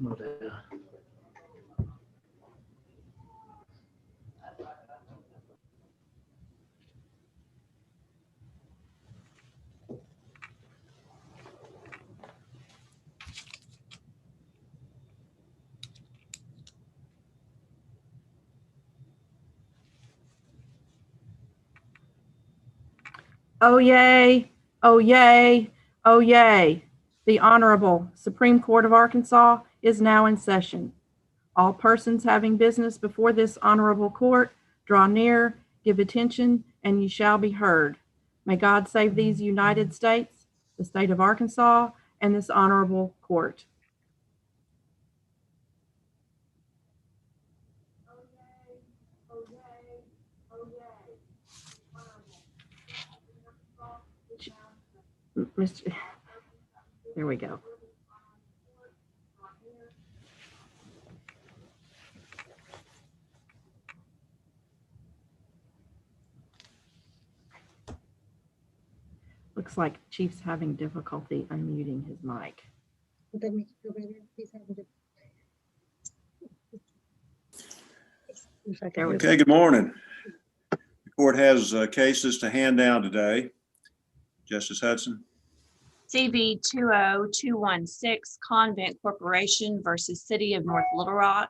No data. Oh, yay. Oh, yay. Oh, yay. The Honorable Supreme Court of Arkansas is now in session. All persons having business before this honorable court, draw near, give attention, and ye shall be heard. May God save these United States, the state of Arkansas, and this honorable court. Oh, yay. Oh, yay. Oh, yay. Mr. There we go. Looks like Chief's having difficulty unmuting his mic. Okay, good morning. The court has cases to hand down today. Justice Hudson. CV 20216 Convent Corporation versus City of North Little Rock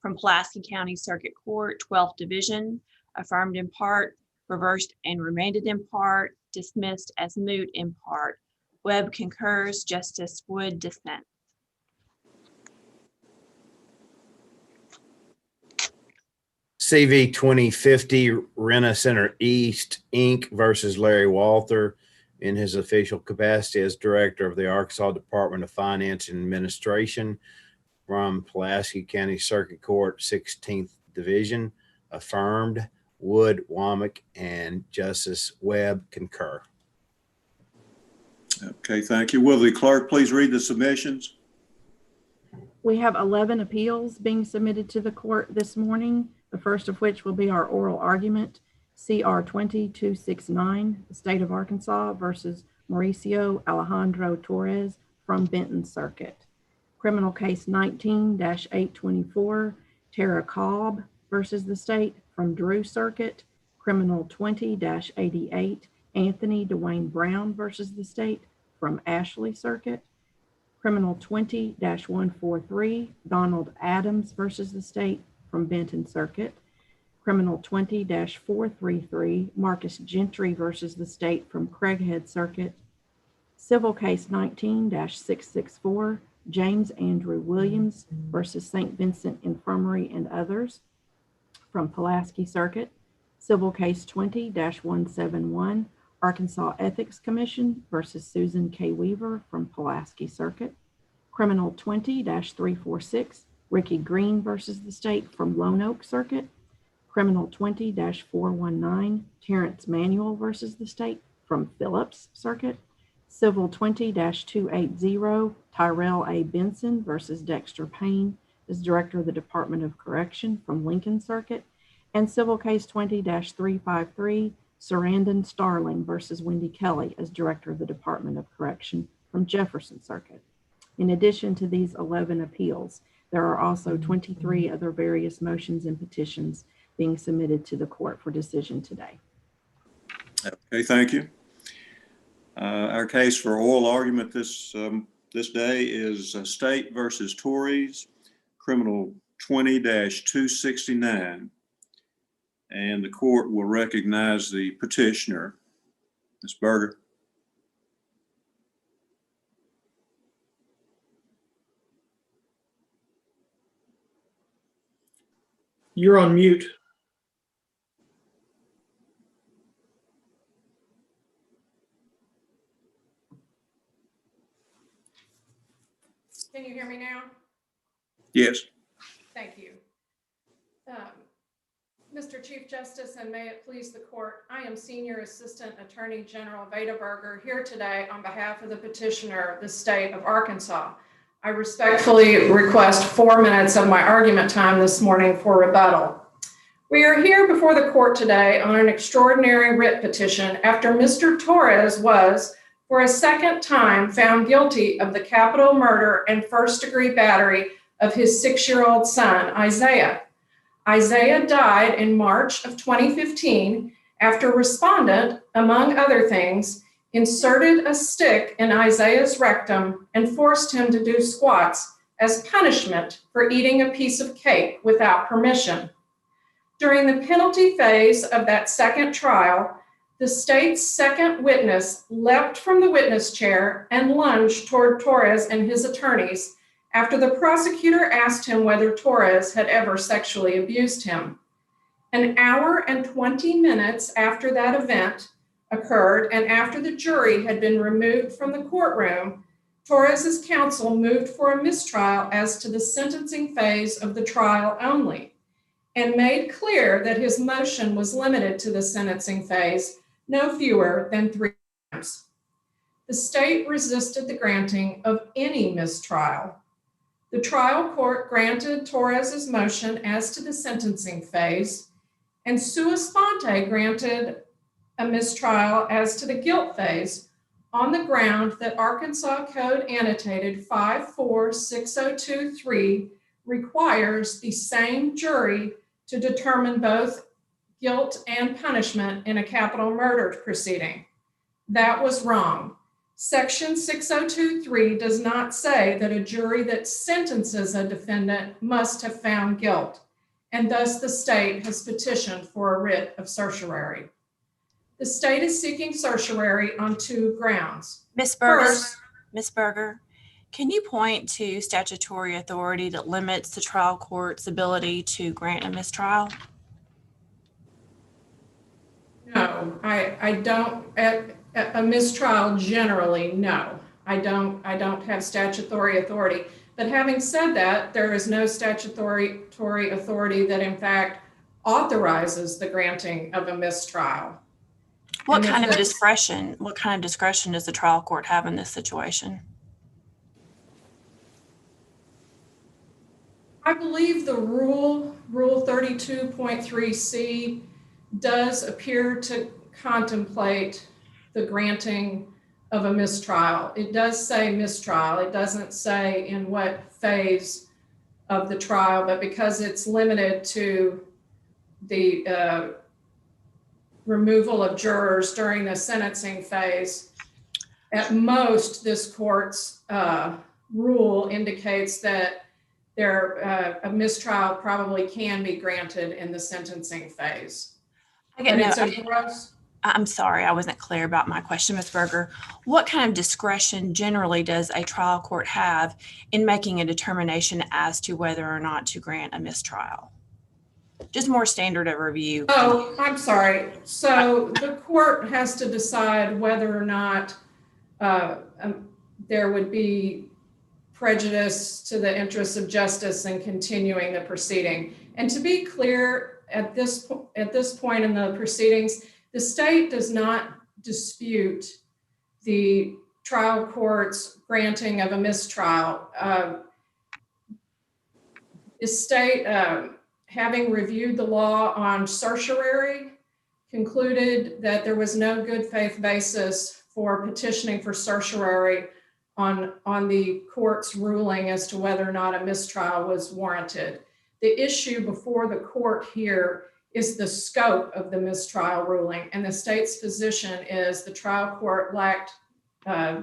from Pulaski County Circuit Court, 12th Division, affirmed in part, reversed and remanded in part, dismissed as moot in part. Webb concurs, Justice Wood dissents. CV 2050 Rena Center East Inc. versus Larry Walther in his official capacity as Director of the Arkansas Department of Finance and Administration from Pulaski County Circuit Court, 16th Division, affirmed. Wood, Womack, and Justice Webb concur. Okay, thank you. Will the clerk please read the submissions? We have 11 appeals being submitted to the court this morning, the first of which will be our oral argument, CR-20-269, the state of Arkansas versus Mauricio Alejandro Torres from Benton Circuit. Criminal case 19-824, Tara Cobb versus the state from Drew Circuit. Criminal 20-88, Anthony Dwayne Brown versus the state from Ashley Circuit. Criminal 20-143, Donald Adams versus the state from Benton Circuit. Criminal 20-433, Marcus Gentry versus the state from Craighead Circuit. Civil case 19-664, James Andrew Williams versus St. Vincent Infirmary and others from Pulaski Circuit. Civil case 20-171, Arkansas Ethics Commission versus Susan K. Weaver from Pulaski Circuit. Criminal 20-346, Ricky Green versus the state from Lone Oak Circuit. Criminal 20-419, Terrence Manuel versus the state from Phillips Circuit. Civil 20-280, Tyrell A. Benson versus Dexter Payne as Director of the Department of Correction from Lincoln Circuit. And civil case 20-353, Sarandon Starling versus Wendy Kelly as Director of the Department of Correction from Jefferson Circuit. In addition to these 11 appeals, there are also 23 other various motions and petitions being submitted to the court for decision today. Okay, thank you. Our case for oral argument this day is State versus Torres, criminal 20-269. And the court will recognize the petitioner, Ms. Berger. You're on mute. Can you hear me now? Yes. Thank you. Mr. Chief Justice, and may it please the court, I am Senior Assistant Attorney General Veda Berger here today on behalf of the petitioner, the state of Arkansas. I respectfully request 4 minutes of my argument time this morning for rebuttal. We are here before the court today on an extraordinary writ petition after Mr. Torres was, for a second time, found guilty of the capital murder and first-degree battery of his 6-year-old son, Isaiah. Isaiah died in March of 2015 after respondent, among other things, inserted a stick in Isaiah's rectum and forced him to do squats as punishment for eating a piece of cake without permission. During the penalty phase of that second trial, the state's second witness leapt from the witness chair and lunged toward Torres and his attorneys after the prosecutor asked him whether Torres had ever sexually abused him. An hour and 20 minutes after that event occurred and after the jury had been removed from the courtroom, Torres's counsel moved for a mistrial as to the sentencing phase of the trial only and made clear that his motion was limited to the sentencing phase, no fewer than 3 times. The state resisted the granting of any mistrial. The trial court granted Torres's motion as to the sentencing phase, and sua sponte granted a mistrial as to the guilt phase on the ground that Arkansas Code Annotated 546023 requires the same jury to determine both guilt and punishment in a capital murder proceeding. That was wrong. Section 6023 does not say that a jury that sentences a defendant must have found guilt, and thus the state has petitioned for a writ of certiorari. The state is seeking certiorari on 2 grounds. Ms. Berger, can you point to statutory authority that limits the trial court's ability to grant a mistrial? No, I don't. A mistrial generally, no. I don't have statutory authority. But having said that, there is no statutory authority that in fact authorizes the granting of a mistrial. What kind of discretion does the trial court have in this situation? I believe the rule 32.3C does appear to contemplate the granting of a mistrial. It does say mistrial. It doesn't say in what phase of the trial, but because it's limited to the removal of jurors during the sentencing phase, at most this court's rule indicates that a mistrial probably can be granted in the sentencing phase. I'm sorry, I wasn't clear about my question, Ms. Berger. What kind of discretion generally does a trial court have in making a determination as to whether or not to grant a mistrial? Just more standard of review. Oh, I'm sorry. So the court has to decide whether or not there would be prejudice to the interests of justice in continuing the proceeding. And to be clear, at this point in the proceedings, the state does not dispute the trial court's granting of a mistrial. The state, having reviewed the law on certiorari, concluded that there was no good faith basis for petitioning for certiorari on the court's ruling as to whether or not a mistrial was warranted. The issue before the court here is the scope of the mistrial ruling, and the state's position is the trial court lacked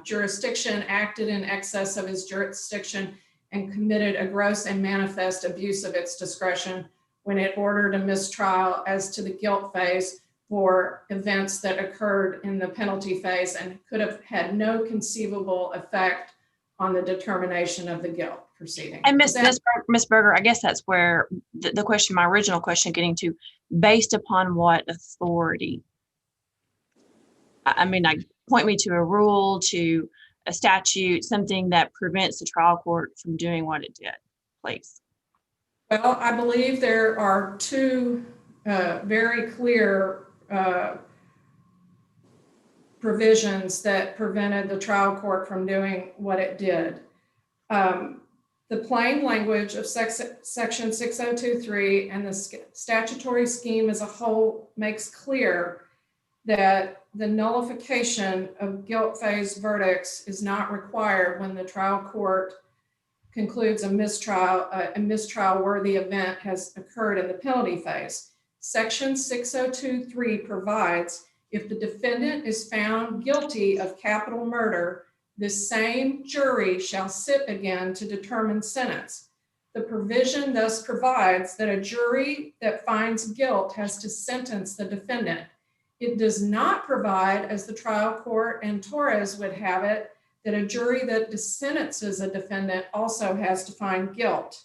jurisdiction, acted in excess of his jurisdiction, and committed a gross and manifest abuse of its discretion when it ordered a mistrial as to the guilt phase for events that occurred in the penalty phase and could have had no conceivable effect on the determination of the guilt proceeding. And Ms. Berger, I guess that's where the question, my original question, getting to, based upon what authority? I mean, point me to a rule, to a statute, something that prevents the trial court from doing what it did, please. Well, I believe there are 2 very clear provisions that prevented the trial court from doing what it did. The plain language of section 6023 and the statutory scheme as a whole makes clear that the nullification of guilt phase verdicts is not required when the trial court concludes a mistrial-worthy event has occurred in the penalty phase. Section 6023 provides if the defendant is found guilty of capital murder, the same jury shall sit again to determine sentence. The provision thus provides that a jury that finds guilt has to sentence the defendant. It does not provide, as the trial court and Torres would have it, that a jury that sentences a defendant also has to find guilt.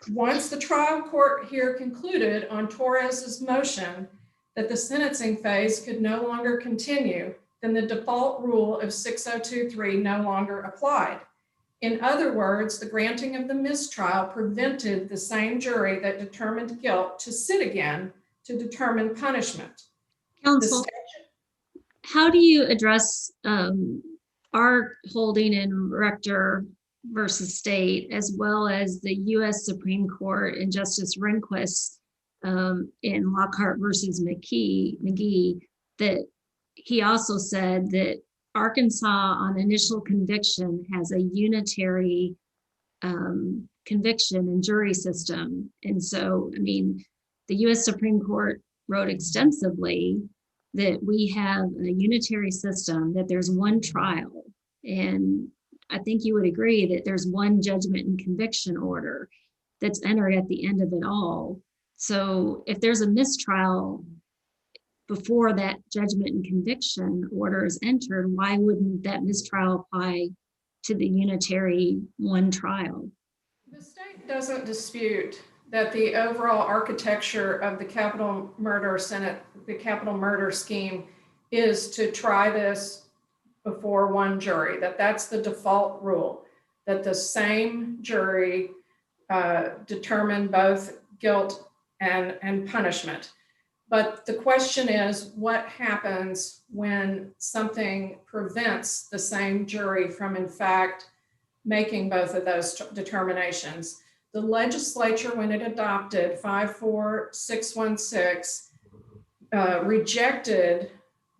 Once the trial court here concluded on Torres's motion that the sentencing phase could no longer continue, then the default rule of 6023 no longer applied. In other words, the granting of the mistrial prevented the same jury that determined guilt to sit again to determine punishment. Counsel, how do you address our holding in Rector versus State, as well as the U.S. Supreme Court and Justice Rehnquist in Lockhart versus McGee, that he also said that Arkansas on initial conviction has a unitary conviction and jury system. And so, I mean, the U.S. Supreme Court wrote extensively that we have a unitary system, that there's one trial. And I think you would agree that there's one judgment and conviction order that's entered at the end of it all. So if there's a mistrial before that judgment and conviction order is entered, why wouldn't that mistrial apply to the unitary one trial? The state doesn't dispute that the overall architecture of the capital murder scheme is to try this before one jury, that's the default rule, that the same jury determine both guilt and punishment. But the question is, what happens when something prevents the same jury from, in fact, making both of those determinations? The legislature, when it adopted 54616, rejected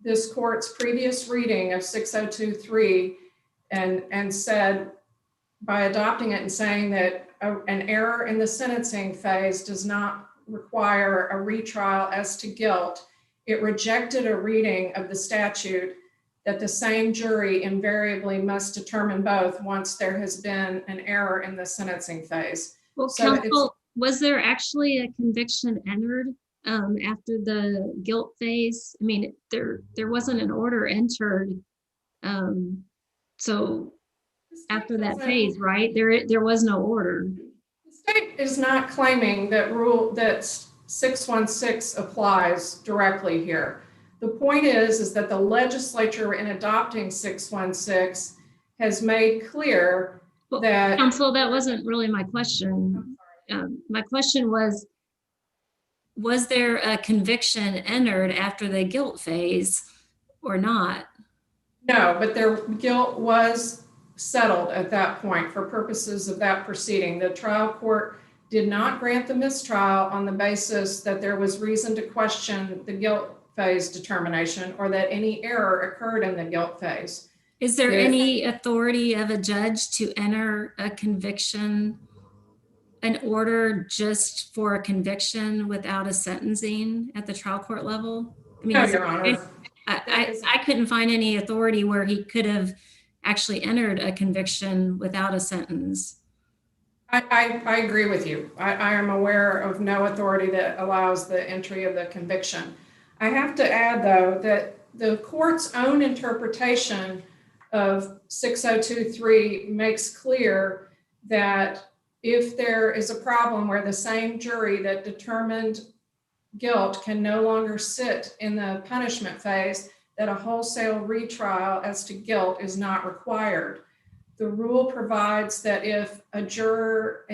this court's previous reading of 6023 and said, by adopting it and saying that an error in the sentencing phase does not require a retrial as to guilt, it rejected a reading of the statute that the same jury invariably must determine both once there has been an error in the sentencing phase. Well, So counsel, was there actually a conviction entered after the guilt phase? I mean, there wasn't an order entered. So after that phase, right? There was no order. The state is not claiming that 616 applies directly here. The point is that the legislature, in adopting 616, has made clear that— Counsel, that wasn't really my question. My question was there a conviction entered after the guilt phase or not? No, but their guilt was settled at that point for purposes of that proceeding. The trial court did not grant the mistrial on the basis that there was reason to question the guilt phase determination or that any error occurred in the guilt phase. Is there any authority of a judge to enter a conviction, an order just for a conviction without a sentencing at the trial court level? I mean, No, Your Honor. I couldn't find any authority where he could have actually entered a conviction without a sentence. I agree with you. I am aware of no authority that allows the entry of the conviction. I have to add, though, that the court's own interpretation of 6023 makes clear that if there is a problem where the same jury that determined guilt can no longer sit in the punishment phase, that a wholesale retrial as to guilt is not required. The rule provides that if a juror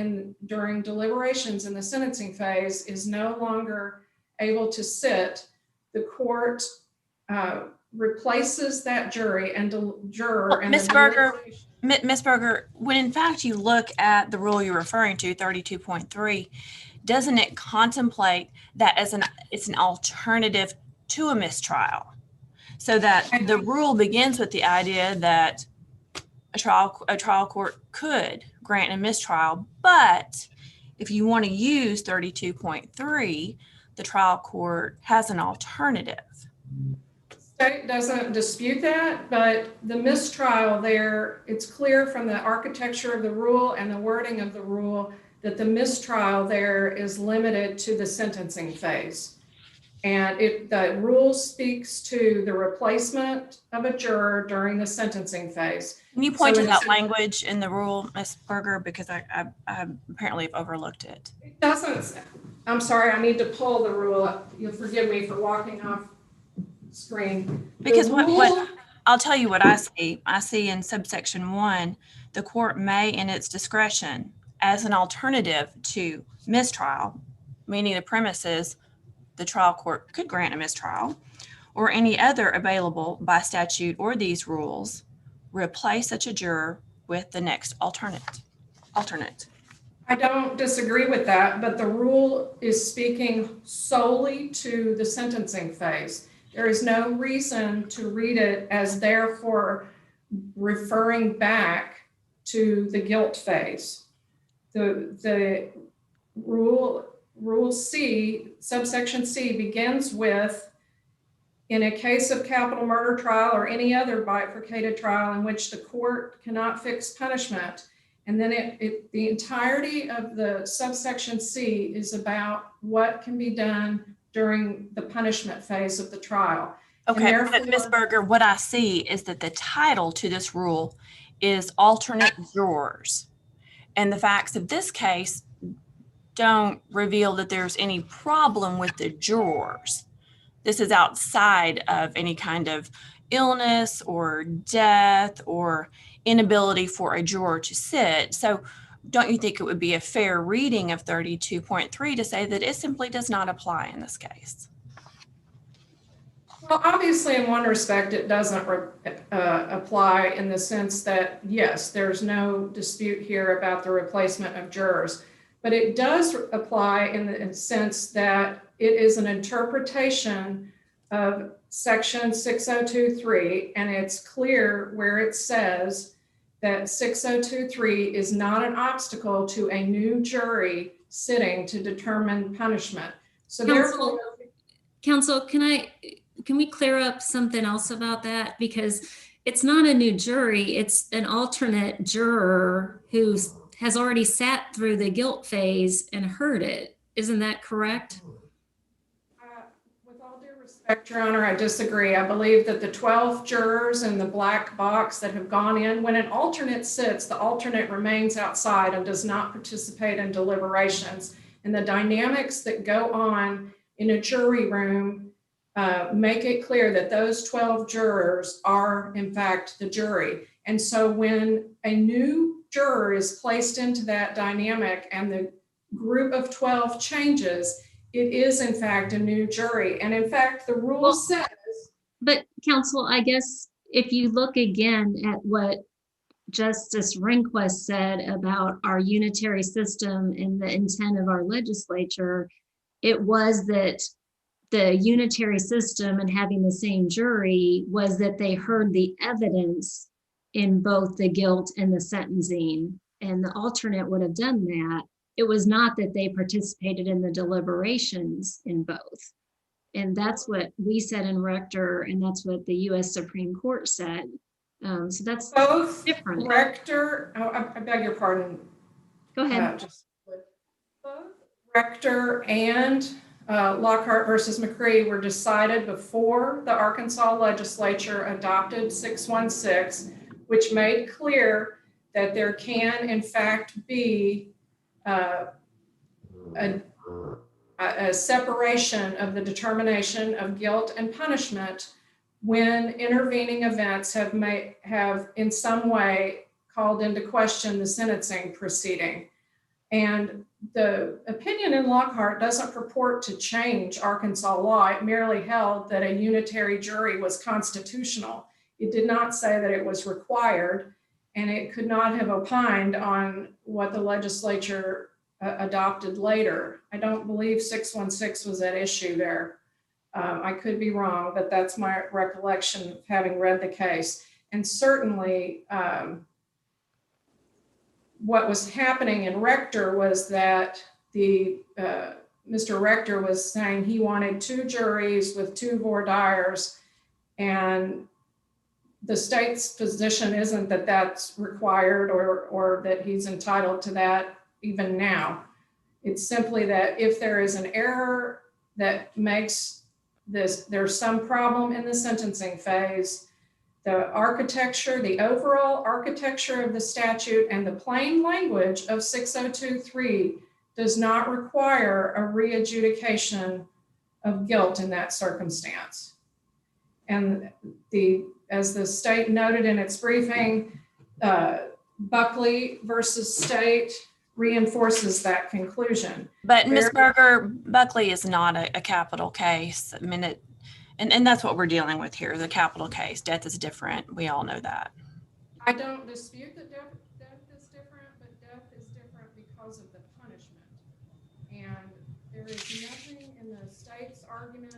during deliberations in the sentencing phase is no longer able to sit, the court replaces that jury and juror. Ms. Berger, when in fact you look at the rule you're referring to, 32.3, doesn't it contemplate that as it's an alternative to a mistrial? So that the rule begins with the idea that a trial court could grant a mistrial, but if you want to use 32.3, the trial court has an alternative. State doesn't dispute that, but the mistrial there, it's clear from the architecture of the rule and the wording of the rule that the mistrial there is limited to the sentencing phase. And the rule speaks to the replacement of a juror during the sentencing phase. Can you point So to that it's- language in the rule, Ms. Berger, because I apparently have overlooked it. It doesn't, I'm sorry, I need to pull the rule up. You'll forgive me for walking off screen. The Because what rule- I'll tell you what I see. I see in subsection 1, the court may, in its discretion, as an alternative to mistrial, meaning the premise is the trial court could grant a mistrial, or any other available by statute or these rules, replace such a juror with the next alternate. I don't disagree with that, but the rule is speaking solely to the sentencing phase. There is no reason to read it as therefore referring back to the guilt phase. The rule C, subsection C, begins with, in a case of capital murder trial or any other bifurcated trial in which the court cannot fix punishment. And then the entirety of the subsection C is about what can be done during the punishment phase of the trial. Okay, And but Ms. Berger, what I see is that the title to this rule is alternate jurors. And the facts of this case don't reveal that there's any problem with the jurors. This is outside of any kind of illness or death or inability for a juror to sit. So don't you think it would be a fair reading of 32.3 to say that it simply does not apply in this case? Well, obviously, in one respect, it doesn't apply in the sense that, yes, there's no dispute here about the replacement of jurors, but it does apply in the sense that it is an interpretation of section 6023, and it's clear where it says that 6023 is not an obstacle to a new jury sitting to determine punishment. So therefore, Counsel, can we clear up something else about that? Because it's not a new jury, it's an alternate juror who has already sat through the guilt phase and heard it. Isn't that correct? with all due respect, Your Honor, I disagree. I believe that the 12 jurors in the black box that have gone in, when an alternate sits, the alternate remains outside and does not participate in deliberations. And the dynamics that go on in a jury room make it clear that those 12 jurors are, in fact, the jury. And so when a new juror is placed into that dynamic and the group of 12 changes, it is, in fact, a new jury. And in fact, the rule says. But counsel, I guess if you look again at what Justice Rehnquist said about our unitary system and the intent of our legislature, it was that the unitary system and having the same jury was that they heard the evidence in both the guilt and the sentencing, and the alternate would have done that. It was not that they participated in the deliberations in both. And that's what we said in Rector, and that's what the US Supreme Court said. So that's Both different. Rector, I beg your pardon. Go ahead. Both Rector and Lockhart versus McCree were decided before the Arkansas legislature adopted 616, which made clear that there can, in fact, be a separation of the determination of guilt and punishment when intervening events have in some way called into question the sentencing proceeding. And the opinion in Lockhart doesn't purport to change Arkansas law. It merely held that a unitary jury was constitutional. It did not say that it was required, and it could not have opined on what the legislature adopted later. I don't believe 616 was at issue there. I could be wrong, but that's my recollection of having read the case. And certainly what was happening in Rector was that Mr. Rector was saying he wanted 2 juries with 2 voir dires, and the state's position isn't that that's required or that he's entitled to that even now. It's simply that if there is an error that makes there's some problem in the sentencing phase, the overall architecture of the statute and the plain language of 602(3) does not require a re-adjudication of guilt in that circumstance. And as the state noted in its briefing, Buckley versus State reinforces that conclusion. But Ms. Berger, Buckley is not a capital case. I mean, and that's what we're dealing with here, the capital case. Death is different. We all know that. I don't dispute that death is different, but death is different because of the punishment. And there is nothing in the state's argument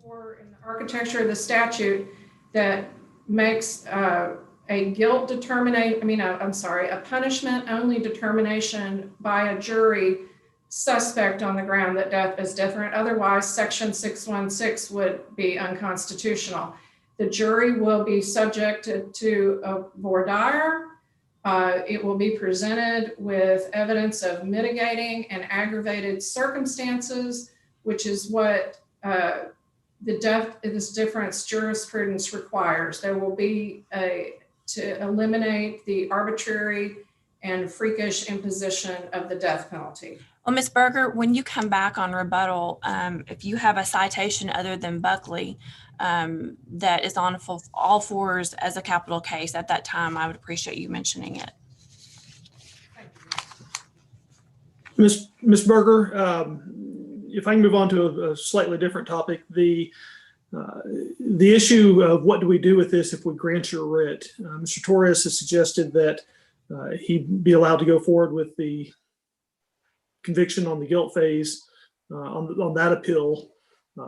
or in the architecture of the statute that makes a guilt determination, a punishment only determination by a jury suspect on the ground that death is different. Otherwise, section 616 would be unconstitutional. The jury will be subjected to a voir dire. It will be presented with evidence of mitigating and aggravated circumstances, which is what this difference jurisprudence requires. There will be to eliminate the arbitrary and freakish imposition of the death penalty. Well, Ms. Berger, when you come back on rebuttal, if you have a citation other than Buckley that is on all fours as a capital case at that time, I would appreciate you mentioning it. Ms. Berger, if I can move on to a slightly different topic, the issue of what do we do with this if we grant your writ. Mr. Torres has suggested that he'd be allowed to go forward with the conviction on the guilt phase on that appeal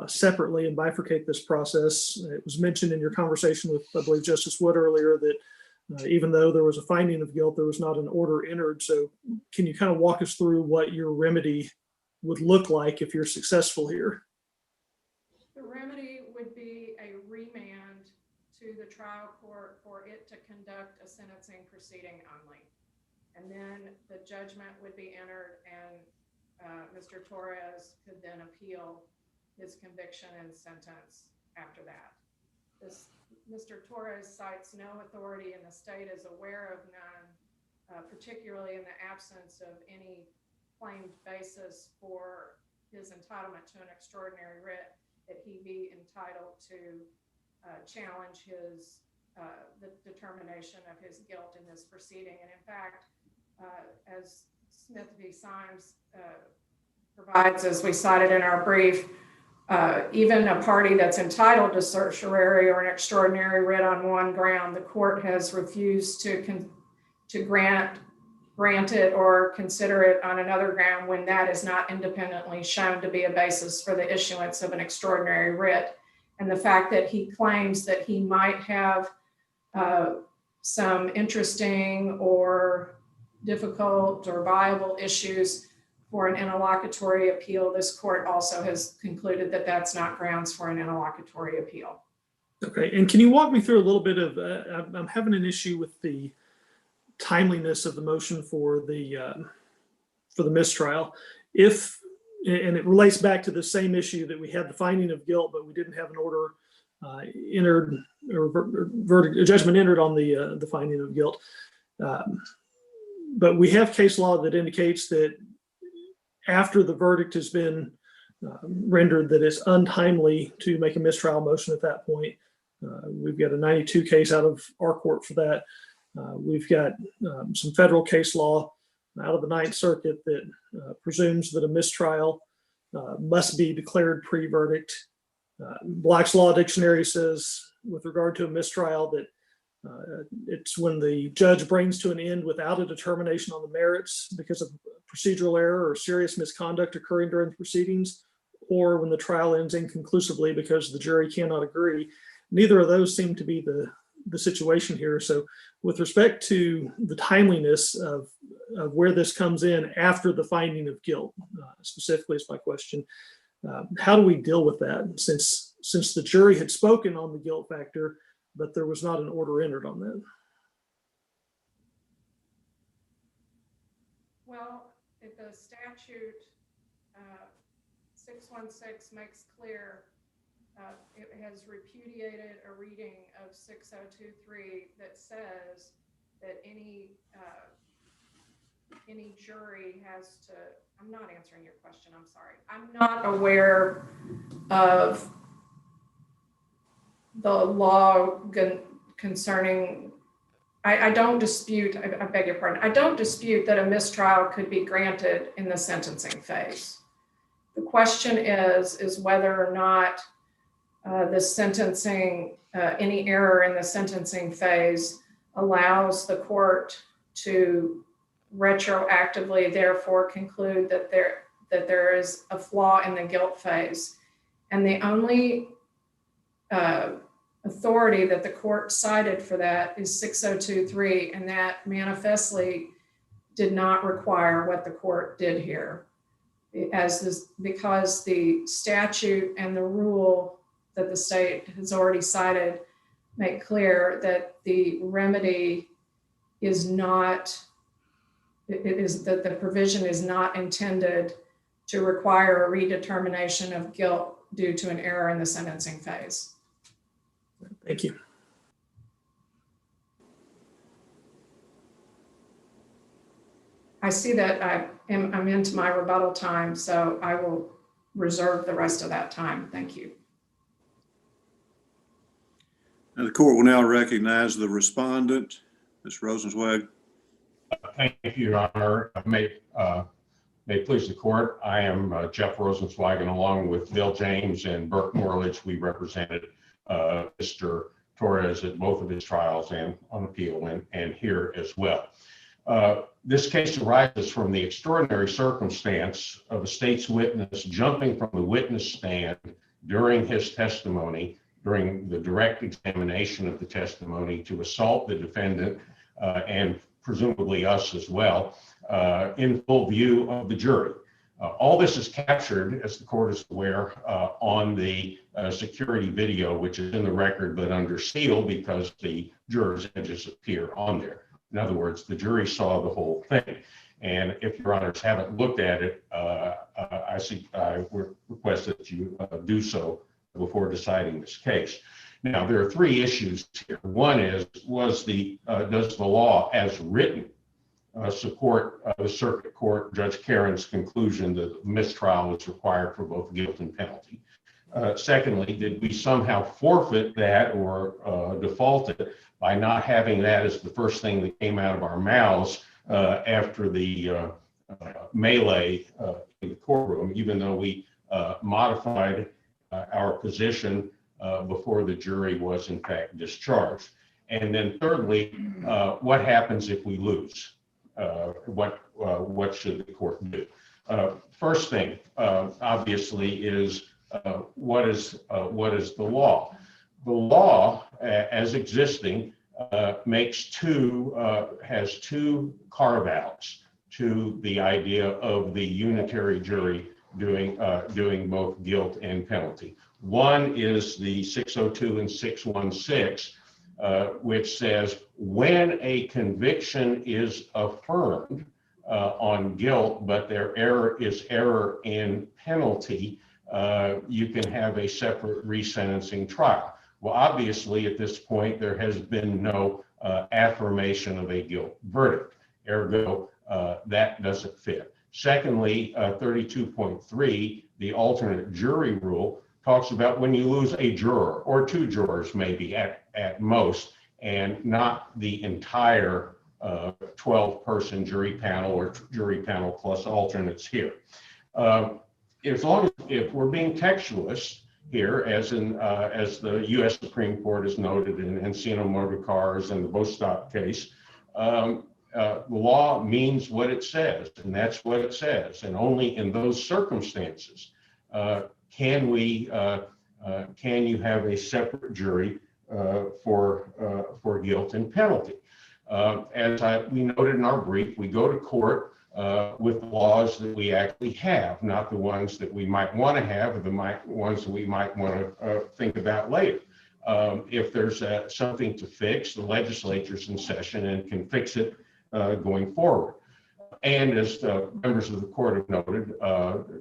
separately and bifurcate this process. It was mentioned in your conversation with, I believe, Justice Wood earlier that even though there was a finding of guilt, there was not an order entered. So can you kind of walk us through what your remedy would look like if you're successful here? The remedy would be a remand to the trial court for it to conduct a sentencing proceeding only. And then the judgment would be entered and Mr. Torres could then appeal his conviction and sentence after that. Mr. Torres cites no authority and the state is aware of none, particularly in the absence of any claimed basis for his entitlement to an extraordinary writ, that he be entitled to challenge the determination of his guilt in this proceeding. And in fact, as Smith v. Symes provides, as we cited in our brief, even a party that's entitled to certiorari or an extraordinary writ on one ground, the court has refused to grant it or consider it on another ground when that is not independently shown to be a basis for the issuance of an extraordinary writ. And the fact that he claims that he might have some interesting or difficult or viable issues for an interlocutory appeal, this court also has concluded that that's not grounds for an interlocutory appeal. Okay, and can you walk me through a little bit of, I'm having an issue with the timeliness of the motion for the mistrial. And it relates back to the same issue that we had the finding of guilt, but we didn't have an order entered or a judgment entered on the finding of guilt. But we have case law that indicates that after the verdict has been rendered, that it's untimely to make a mistrial motion at that point. We've got a 92 case out of our court for that. We've got some federal case law out of the Ninth Circuit that presumes that a mistrial must be declared pre-verdict. Black's Law Dictionary says, with regard to a mistrial, that it's when the judge brings to an end without a determination on the merits because of procedural error or serious misconduct occurring during the proceedings, or when the trial ends inconclusively because the jury cannot agree. Neither of those seem to be the situation here. So with respect to the timeliness of where this comes in after the finding of guilt, specifically is my question. How do we deal with that since the jury had spoken on the guilt factor, but there was not an order entered on that? Well, if the statute 616 makes clear, it has repudiated a reading of 6023 that says that any jury has to, I'm not answering your question, I'm sorry. I'm not aware of the law concerning, I don't dispute, I beg your pardon, I don't dispute that a mistrial could be granted in the sentencing phase. The question is whether or not the sentencing, any error in the sentencing phase allows the court to retroactively therefore conclude that there is a flaw in the guilt phase. And the only authority that the court cited for that is 6023, and that manifestly did not require what the court did here, because the statute and the rule that the state has already cited make clear that the remedy is not, it is that the provision is not intended to require a redetermination of guilt due to an error in the sentencing phase. Thank you. I see that I'm into my rebuttal time, so I will reserve the rest of that time. Thank you. And the court will now recognize the respondent, Ms. Rosenzweig. Thank you, Your Honor. May it please the court. I am Jeff Rosenzweig, and along with Bill James and Burke Morledge, we represented Mr. Torres at both of his trials and on appeal and here as well. This case arises from the extraordinary circumstance of a state's witness jumping from the witness stand during his testimony, during the direct examination of the testimony, to assault the defendant and presumably us as well, in full view of the jury. All this is captured, as the court is aware, on the security video, which is in the record but under seal because the jurors' edges appear on there. In other words, the jury saw the whole thing. And if Your Honors haven't looked at it, I request that you do so before deciding this case. Now, there are three issues here. One is, does the law as written support the circuit court Judge Karen's conclusion that mistrial is required for both guilt and penalty? Secondly, did we somehow forfeit that or default it by not having that as the first thing that came out of our mouths after the melee in the courtroom, even though we modified our position before the jury was in fact discharged? And then thirdly, what happens if we lose? What should the court do? First thing, obviously, is what is the law? The law, as existing, has two carve-outs to the idea of the unitary jury doing both guilt and penalty. One is the 602 and 616, which says when a conviction is affirmed on guilt, but their error is error in penalty, you can have a separate resentencing trial. Well, obviously, at this point, there has been no affirmation of a guilt verdict. Ergo, that doesn't fit. Secondly, 32.3, the alternate jury rule, talks about when you lose a juror or two jurors, maybe at most, and not the entire 12-person jury panel or jury panel plus alternates here. If we're being textualist here, as the U.S. Supreme Court has noted in Encino Motor Cars and the Bostock case, the law means what it says, and that's what it says. And only in those circumstances can you have a separate jury for guilt and penalty. As we noted in our brief, we go to court with laws that we actually have, not the ones that we might want to have, or the ones that we might want to think about later. If there's something to fix, the legislature's in session and can fix it going forward. And as members of the court have noted,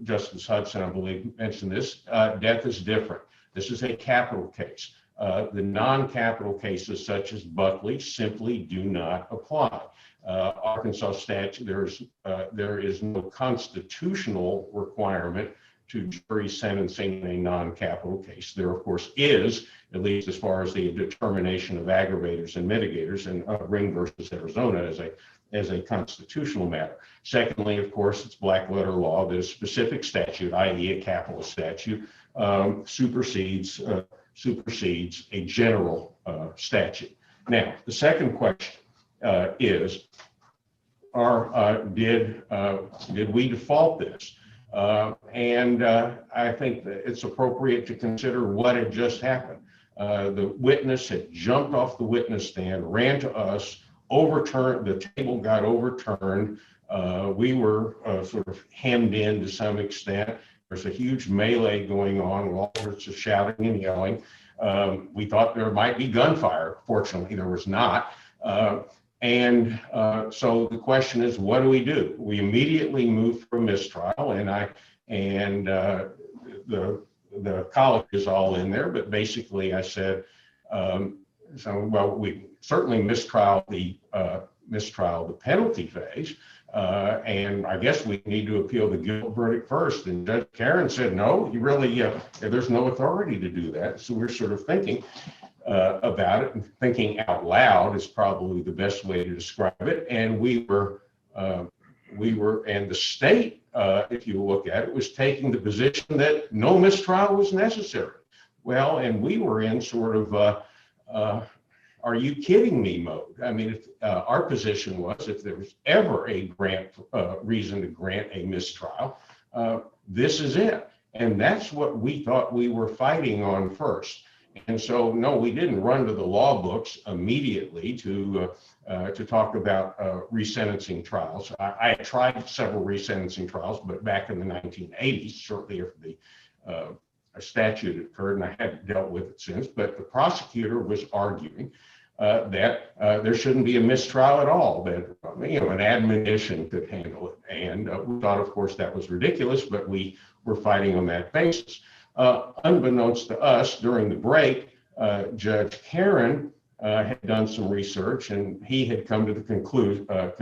Justice Hudson, I believe, mentioned this, death is different. This is a capital case. The non-capital cases such as Buckley simply do not apply. Arkansas statute, there is no constitutional requirement to jury sentencing in a non-capital case. There, of course, is, at least as far as the determination of aggravators and mitigators, and Ring versus Arizona as a constitutional matter. Secondly, of course, it's black letter law that a specific statute, i.e. a capital statute, supersedes a general statute. Now, the second question is, did we default this? And I think that it's appropriate to consider what had just happened. The witness had jumped off the witness stand, ran to us, overturned, the table got overturned. We were sort of hemmed in to some extent. There's a huge melee going on with all sorts of shouting and yelling. We thought there might be gunfire. Fortunately, there was not. So the question is, what do? We immediately moved for mistrial, and the college is all in there, but basically I said, we certainly mistrial the penalty phase, and I guess we need to appeal the guilt verdict first. And Judge Karen said, no, you really, there's no authority to do that. So we're sort of thinking about it, and thinking out loud is probably the best way to describe it. And and the state, if you look at it, was taking the position that no mistrial was necessary. Well, and we were in sort of, are you kidding me mode? I mean, our position was, if there was ever a reason to grant a mistrial, this is it. And that's what we thought we were fighting on first. And so, no, we didn't run to the law books immediately to talk about resentencing trials. I tried several resentencing trials, but back in the 1980s, shortly after the statute occurred, and I hadn't dealt with it since. But the prosecutor was arguing that there shouldn't be a mistrial at all, that an admonition could handle it. And we thought, of course, that was ridiculous, but we were fighting on that basis. Unbeknownst to us, during the break, Judge Karen had done some research, and he had come to the conclusion that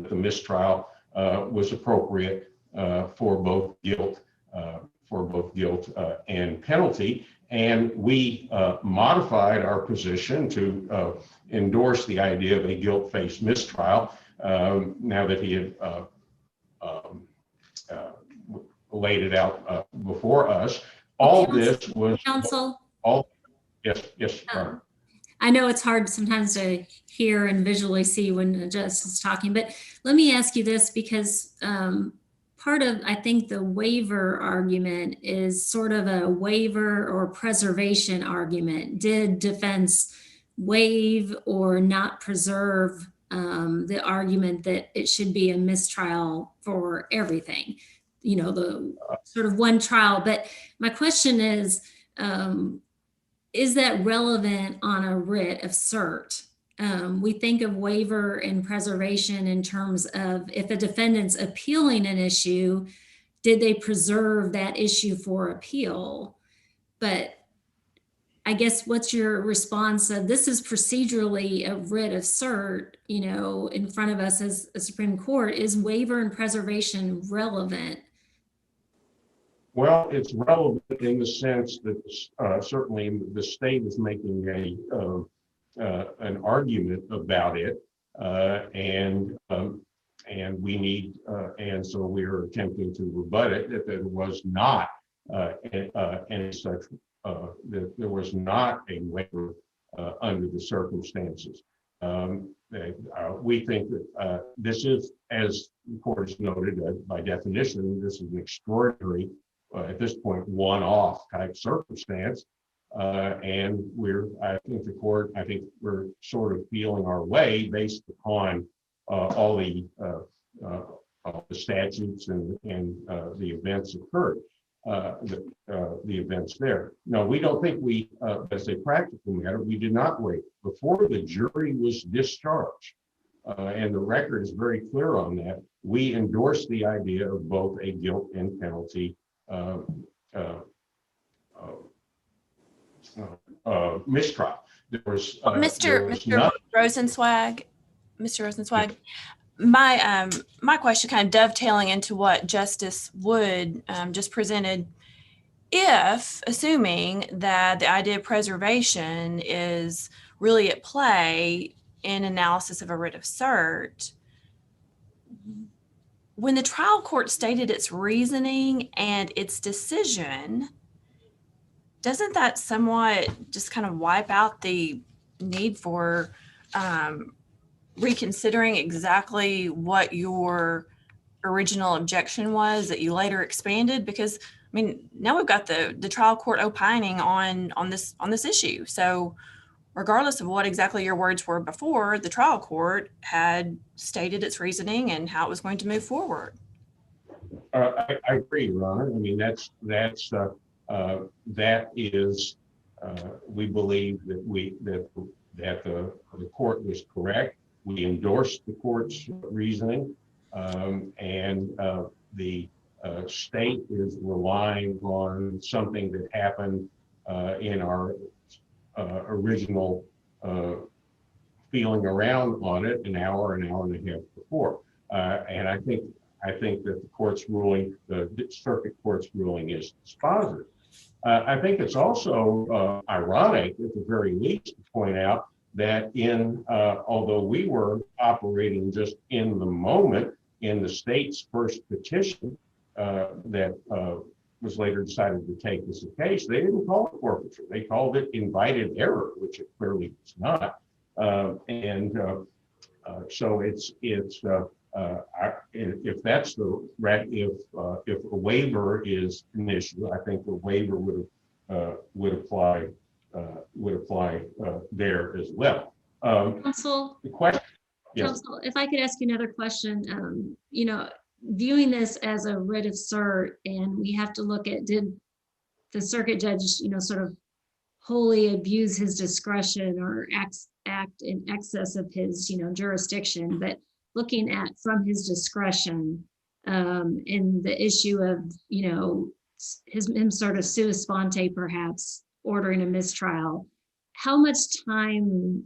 the mistrial was appropriate for both guilt and penalty. And we modified our position to endorse the idea of a guilt-based mistrial now that he had laid it out before us. All this was counsel. Yes. I know it's hard sometimes to hear and visually see when the judge is talking, but let me ask you this, because part of, I think, the waiver argument is sort of a waiver or preservation argument. Did defense waive or not preserve the argument that it should be a mistrial for everything? The sort of one trial. But my question is that relevant on a writ of cert? We think of waiver and preservation in terms of, if a defendant's appealing an issue, did they preserve that issue for appeal? But I guess, what's your response of, this is procedurally a writ of cert, in front of us as a Supreme Court. Is waiver and preservation relevant? Well, it's relevant in the sense that certainly the state is making an argument about it, and we need, and so we're attempting to rebut it, that there was not any such, that there was not a waiver under the circumstances. We think that this is, as the court has noted, by definition, this is an extraordinary, at this point, one-off type circumstance. And I think we're sort of feeling our way based upon all the statutes and the events occurred, the events there. No, we don't think as a practical matter, we did not wait. Before the jury was discharged, and the record is very clear on that, we endorsed the idea of both a guilt and penalty mistrial. There was Mr. not- Rosenzweig, my question kind of dovetailing into what Justice Wood just presented. If, assuming that the idea of preservation is really at play in analysis of a writ of cert, when the trial court stated its reasoning and its decision, doesn't that somewhat just kind of wipe out the need for reconsidering exactly what your original objection was that you later expanded? Because I mean, now we've got the trial court opining on this issue. So regardless of what exactly your words were before, the trial court had stated its reasoning and how it was going to move forward. I agree, Your Honor. I mean, that is, we believe that the court was correct. We endorsed the court's reasoning, and the state is relying on something that happened in our original feeling around on it an hour and a half before. And I think that the court's ruling, the circuit court's ruling, is dispositive. I think it's also ironic, at the very least, to point out that although we were operating just in the moment in the state's first petition that was later decided to take this case, they didn't call it forfeiture. They called it invited error, which it clearly was not. So if that's if a waiver is an issue, I think the waiver would apply there as well. Counsel, the question, yes. Counsel, if I could ask you another question, viewing this as a writ of cert, and we have to look at, did the circuit judge, sort of wholly abuse his discretion or act in excess of his, jurisdiction, but looking at from his discretion, in the issue of, him sort of sua sponte, perhaps ordering a mistrial, how much time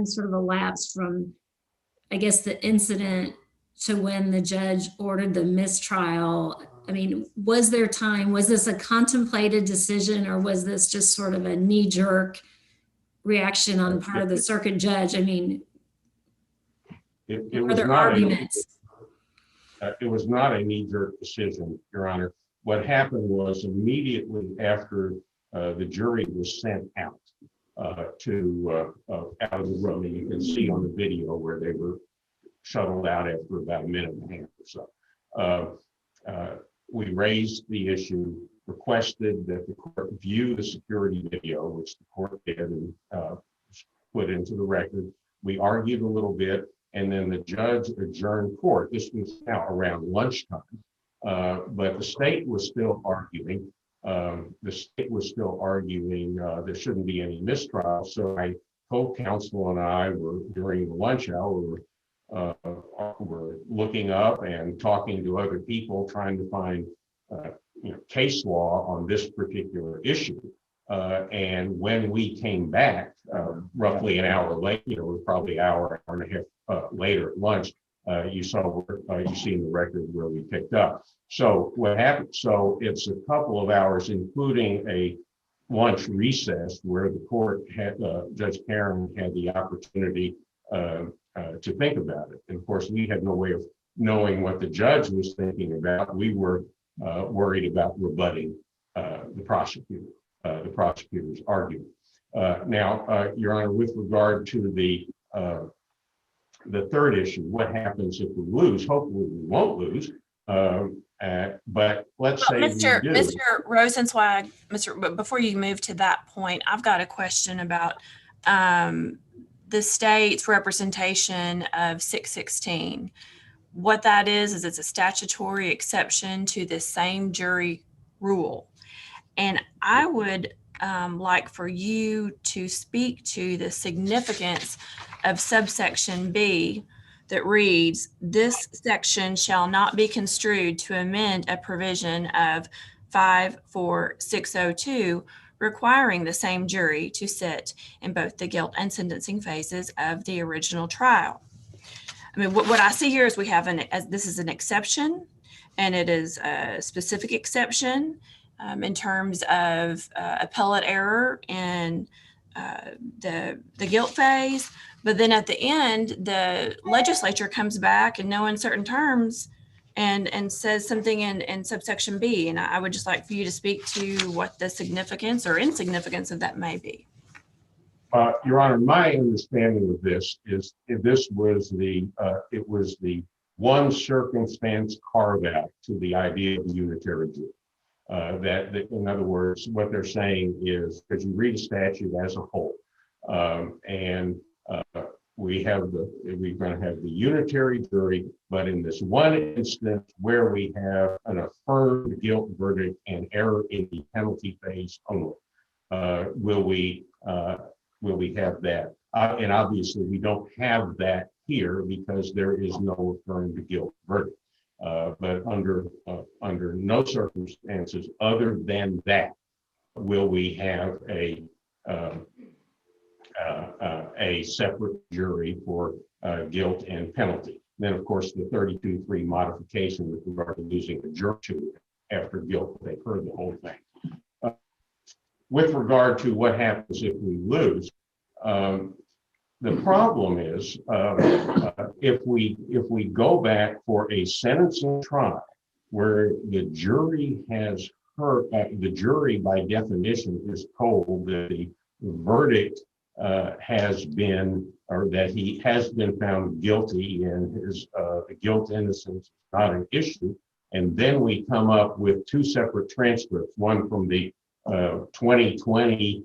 sort of elapsed from, I guess, the incident to when the judge ordered the mistrial? I mean, was there time? Was this a contemplated decision, or was this just sort of a knee-jerk reaction on the part of the circuit judge? I mean, it were there arguments? It was not a knee-jerk decision, Your Honor. What happened was, immediately after the jury was sent out out of the room, and you can see on the video where they were shuttled out after about a minute and a half or so. We raised the issue, requested that the court view the security video, which the court did and put into the record. We argued a little bit, and then the judge adjourned court. This was now around lunchtime, but the state was still arguing. There shouldn't be any mistrial. So my co-counsel and I were, during the lunch hour, we're looking up and talking to other people, trying to find case law on this particular issue. And when we came back, roughly an hour later, probably an hour and a half later at lunch, you see in the record where we picked up. So what happened? So it's a couple of hours, including a lunch recess, where the court had Judge Karen had the opportunity to think about it. And of course, we had no way of knowing what the judge was thinking about. We were worried about rebutting the prosecutor's argument. Now, Your Honor, with regard to the third issue, what happens if we lose? Hopefully we won't lose. But let's say Mr. we do. Mr. Rosenzweig, but before you move to that point, I've got a question about the state's representation of 616. What that is it's a statutory exception to the same jury rule. And I would like for you to speak to the significance of subsection B that reads, this section shall not be construed to amend a provision of 54602 requiring the same jury to sit in both the guilt and sentencing phases of the original trial. I mean, what I see here is we have this is an exception, and it is a specific exception in terms of appellate error in the guilt phase. But then at the end, the legislature comes back in no uncertain terms and says something in subsection B. And I would just like for you to speak to what the significance or insignificance of that may be. Your Honor, my understanding of this is this was it was the one circumstance carve out to the idea of the unitary jury. That in other words, what they're saying is, because you read a statute as a whole, we're going to have the unitary jury, but in this one instance where we have an affirmed guilt verdict and error in the penalty phase only, will we have that? And obviously we don't have that here because there is no affirmed guilt verdict. But under no circumstances other than that will we have a separate jury for guilt and penalty. Then, of course, the 32(3) modification with regard to using a jury after guilt, they've heard the whole thing. With regard to what happens if we lose, the problem is if we go back for a sentencing trial where the jury has heard, the jury by definition is told that the verdict has been, or that he has been found guilty and his the guilt innocence is not an issue, and then we come up with two separate transcripts, one from the 2020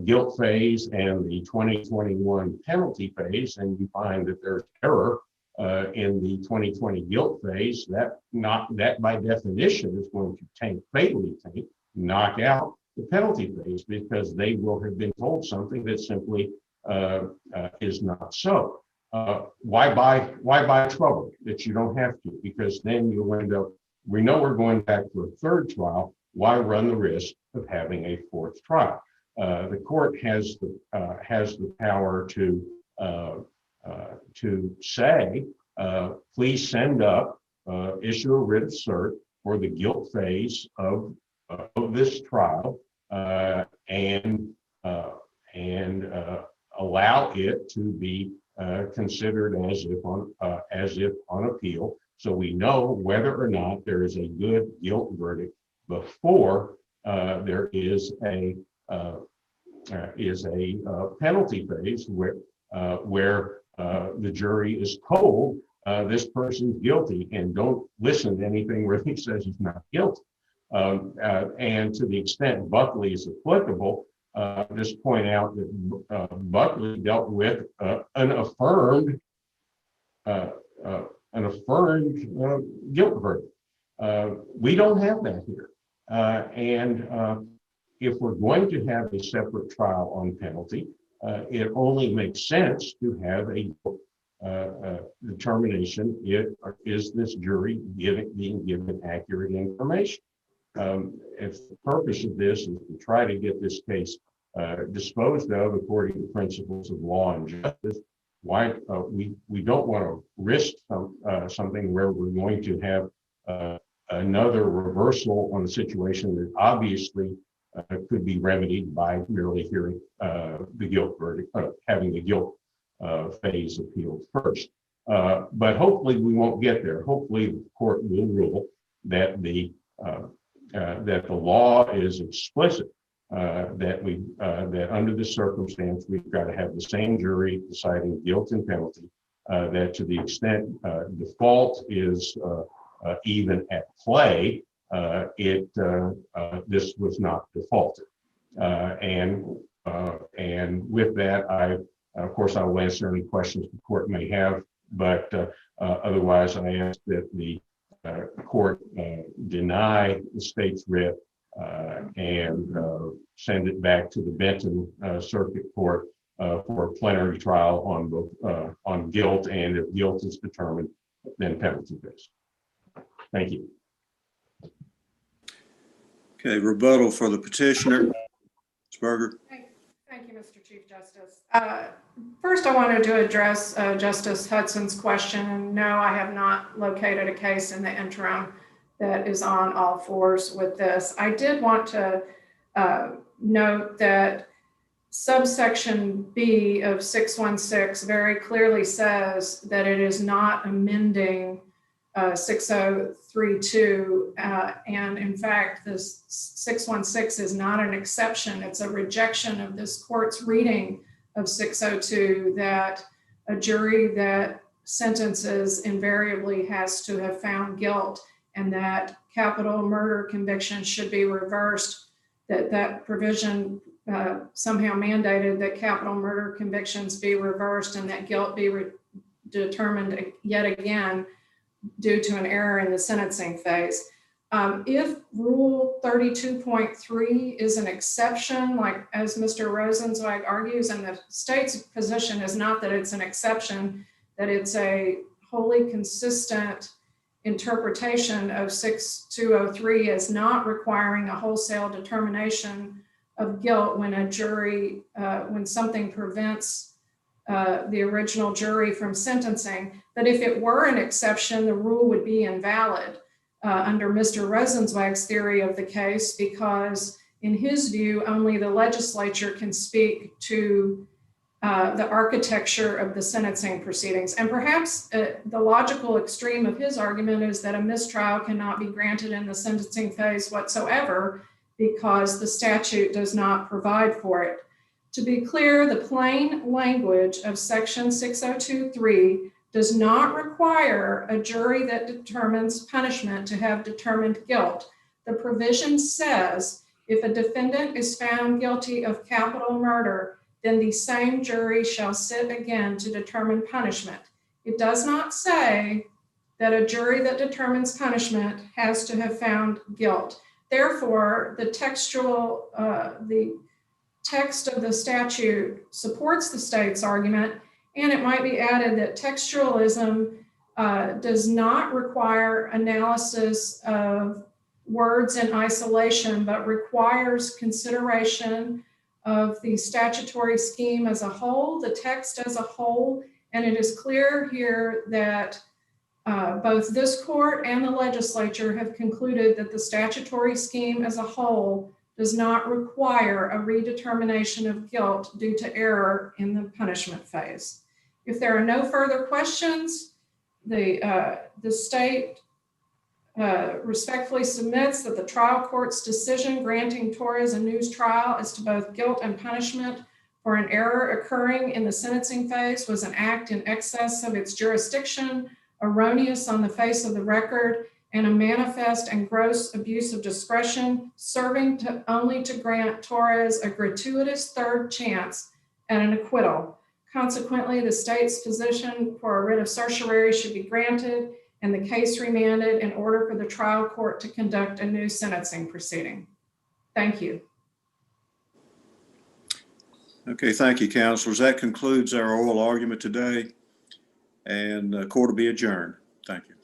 guilt phase and the 2021 penalty phase, and you find that there's error in the 2020 guilt phase, that by definition is going to fatally knock out the penalty phase, because they will have been told something that simply is not so. Why buy trouble that you don't have to? Because then you end up, we know we're going back to a third trial. Why run the risk of having a fourth trial? The court has the power to say, please send up, issue a writ of cert for the guilt phase of this trial, and allow it to be considered as if on appeal, so we know whether or not there is a good guilt verdict before there is a penalty phase where the jury is told this person's guilty, and don't listen to anything where he says he's not guilty. And to the extent Buckley is applicable, just point out that Buckley dealt with an affirmed guilt verdict. We don't have that here. And if we're going to have a separate trial on penalty, it only makes sense to have a determination, is this jury being given accurate information? If the purpose of this is to try to get this case disposed of according to principles of law and justice, why we don't want to risk something where we're going to have another reversal on a situation that obviously could be remedied by merely hearing the guilt verdict, having the guilt phase appealed first. But hopefully we won't get there. Hopefully the court will rule that the law is explicit, that under this circumstance we've got to have the same jury deciding guilt and penalty. That to the extent default is even at play, this was not defaulted. And with that, of course, I will answer any questions the court may have, but otherwise I ask that the court deny the state's writ and send it back to the Benton Circuit Court for a plenary trial on both on guilt, and if guilt is determined, then penalty phase. Thank you. Okay, rebuttal for the petitioner. Ms. Berger. Thank you, Mr. Chief Justice. First, I wanted to address Justice Hudson's question. And no, I have not located a case in the interim that is on all fours with this. I did want to note that subsection B of 616 very clearly says that it is not amending 6032. And in fact, this 616 is not an exception. It's a rejection of this court's reading of 602 that a jury that sentences invariably has to have found guilt, and that capital murder conviction should be reversed, that provision somehow mandated that capital murder convictions be reversed and that guilt be determined yet again due to an error in the sentencing phase. If Rule 32.3 is an exception, like as Mr. Rosenzweig argues, and the state's position is not that it's an exception, that it's a wholly consistent interpretation of 6203 as not requiring a wholesale determination of guilt when a jury, when something prevents the original jury from sentencing. But if it were an exception, the rule would be invalid under Mr. Rosenzweig's theory of the case, because in his view, only the legislature can speak to the architecture of the sentencing proceedings. And perhaps the logical extreme of his argument is that a mistrial cannot be granted in the sentencing phase whatsoever because the statute does not provide for it. To be clear, the plain language of section 602.3 does not require a jury that determines punishment to have determined guilt. The provision says if a defendant is found guilty of capital murder, then the same jury shall sit again to determine punishment. It does not say that a jury that determines punishment has to have found guilt. Therefore, the text of the statute supports the state's argument, and it might be added that textualism does not require analysis of words in isolation, but requires consideration of the statutory scheme as a whole, the text as a whole. And it is clear here that both this court and the legislature have concluded that the statutory scheme as a whole does not require a redetermination of guilt due to error in the punishment phase. If there are no further questions, the state respectfully submits that the trial court's decision granting Torres a new trial as to both guilt and punishment for an error occurring in the sentencing phase was an act in excess of its jurisdiction, erroneous on the face of the record, and a manifest and gross abuse of discretion, serving only to grant Torres a gratuitous third chance and an acquittal. Consequently, the state's position for a writ of certiorari should be granted and the case remanded in order for the trial court to conduct a new sentencing proceeding. Thank you. Okay, thank you, counselors. That concludes our oral argument today, and the court will be adjourned. Thank you.